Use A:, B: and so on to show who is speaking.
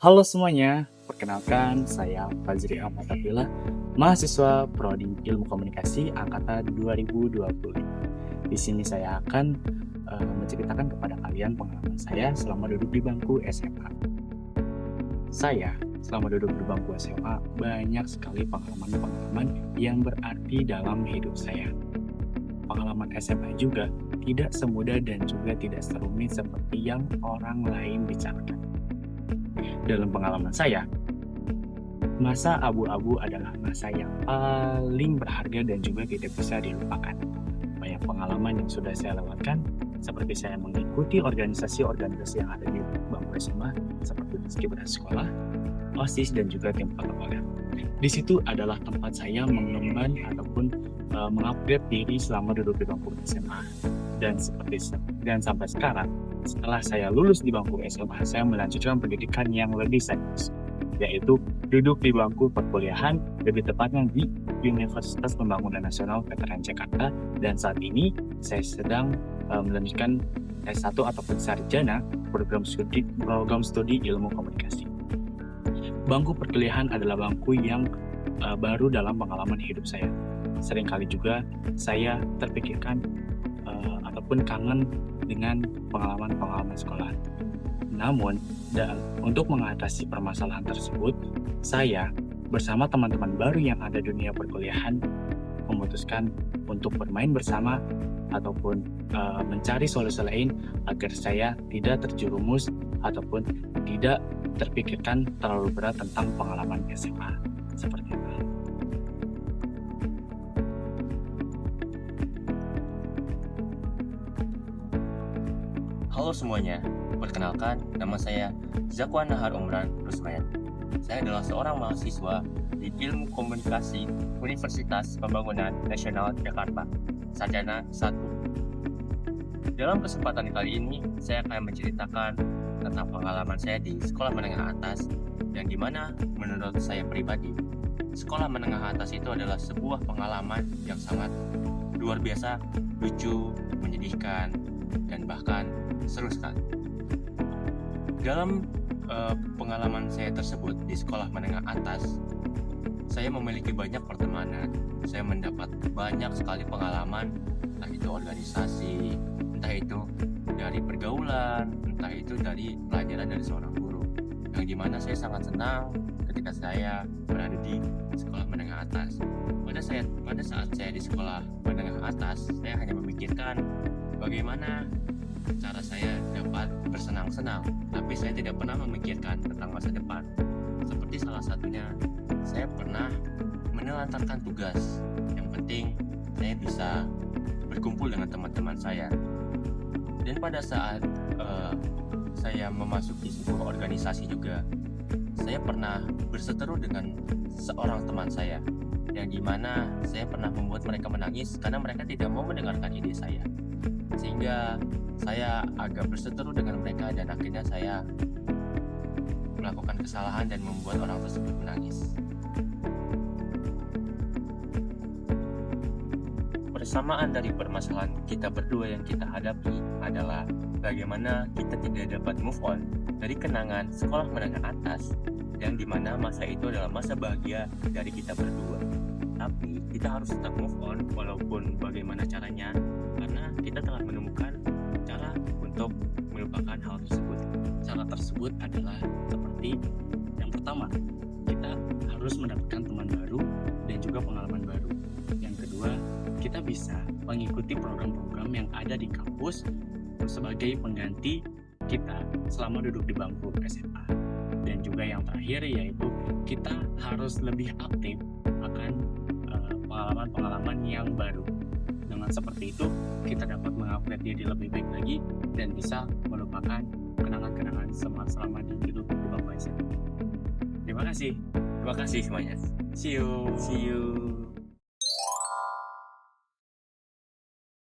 A: Halo semuanya, perkenalkan saya Fazri Ahmad Abdillah, mahasiswa Prodi Ilmu Komunikasi angkatan 2020. Di sini saya akan menceritakan kepada kalian pengalaman saya selama duduk di bangku SMA. Saya selama duduk di bangku SMA banyak sekali pengalaman-pengalaman yang berarti dalam hidup saya. Pengalaman SMA juga tidak semudah dan juga tidak serumit seperti yang orang lain bicarakan. Dalam pengalaman saya, masa abu-abu adalah masa yang paling berharga dan juga tidak bisa dilupakan. Banyak pengalaman yang sudah saya lewatkan, seperti saya mengikuti organisasi-organisasi yang ada di bangku SMA, seperti paskibraka sekolah, OSIS, dan juga tim protokol. Di situ adalah tempat saya mengemban ataupun mengupgrade diri selama duduk di bangku SMA. Dan sampai sekarang, setelah saya lulus di bangku SMA, saya melanjutkan pendidikan yang lebih serius, yaitu duduk di bangku perkuliahan, lebih tepatnya di Universitas Pembangunan Nasional Veteran Jakarta, dan saat ini saya sedang melanjutkan S1 ataupun sarjana program studi ilmu komunikasi. Bangku perkuliahan adalah bangku yang baru dalam pengalaman hidup saya. Seringkali juga saya terpikirkan ataupun kangen dengan pengalaman-pengalaman sekolah. Namun, untuk mengatasi permasalahan tersebut, saya bersama teman-teman baru yang ada di dunia perkuliahan memutuskan untuk bermain bersama ataupun mencari solusi lain agar saya tidak terjerumus ataupun tidak terpikirkan terlalu berat tentang pengalaman SMA seperti itu.
B: Halo semuanya, perkenalkan nama saya Zakwan Nahar Umran Rusmayan. Saya adalah seorang mahasiswa di Ilmu Komunikasi Universitas Pembangunan Nasional Jakarta, sarjana 1. Dalam kesempatan kali ini, saya akan menceritakan tentang pengalaman saya di sekolah menengah atas, yang dimana menurut saya pribadi, sekolah menengah atas itu adalah sebuah pengalaman yang sangat luar biasa, lucu, menyedihkan, dan bahkan seru sekali. Dalam pengalaman saya tersebut di sekolah menengah atas, saya memiliki banyak pertemanan. Saya mendapat banyak sekali pengalaman, entah itu organisasi, entah itu dari pergaulan, entah itu dari pelajaran dari seorang guru, yang dimana saya sangat senang ketika saya berada di sekolah menengah atas. Pada saat saya di sekolah menengah atas, saya hanya memikirkan bagaimana cara saya dapat bersenang-senang, tapi saya tidak pernah memikirkan tentang masa depan. Seperti salah satunya, saya pernah menelantarkan tugas. Yang penting, saya bisa berkumpul dengan teman-teman saya. Dan pada saat saya memasuki sebuah organisasi juga, saya pernah berseteru dengan seorang teman saya, yang dimana saya pernah membuat mereka menangis karena mereka tidak mau mendengarkan ide saya. Sehingga saya agak berseteru dengan mereka dan akhirnya saya melakukan kesalahan dan membuat orang tersebut menangis. Persamaan dari permasalahan kita berdua yang kita hadapi adalah bagaimana kita tidak dapat move on dari kenangan sekolah menengah atas, yang dimana masa itu adalah masa bahagia dari kita berdua. Tapi kita harus tetap move on walaupun bagaimana caranya, karena kita telah menemukan cara untuk melupakan hal tersebut. Cara tersebut adalah seperti yang pertama, kita harus mendapatkan teman baru dan juga pengalaman baru. Yang kedua, kita bisa mengikuti program-program yang ada di kampus sebagai pengganti kita selama duduk di bangku SMA. Dan juga yang terakhir, yaitu kita harus lebih aktif akan pengalaman-pengalaman yang baru. Dengan seperti itu, kita dapat mengupgrade diri lebih baik lagi dan bisa melupakan kenangan-kenangan selama duduk di bangku SMA. Terima kasih semuanya. See you.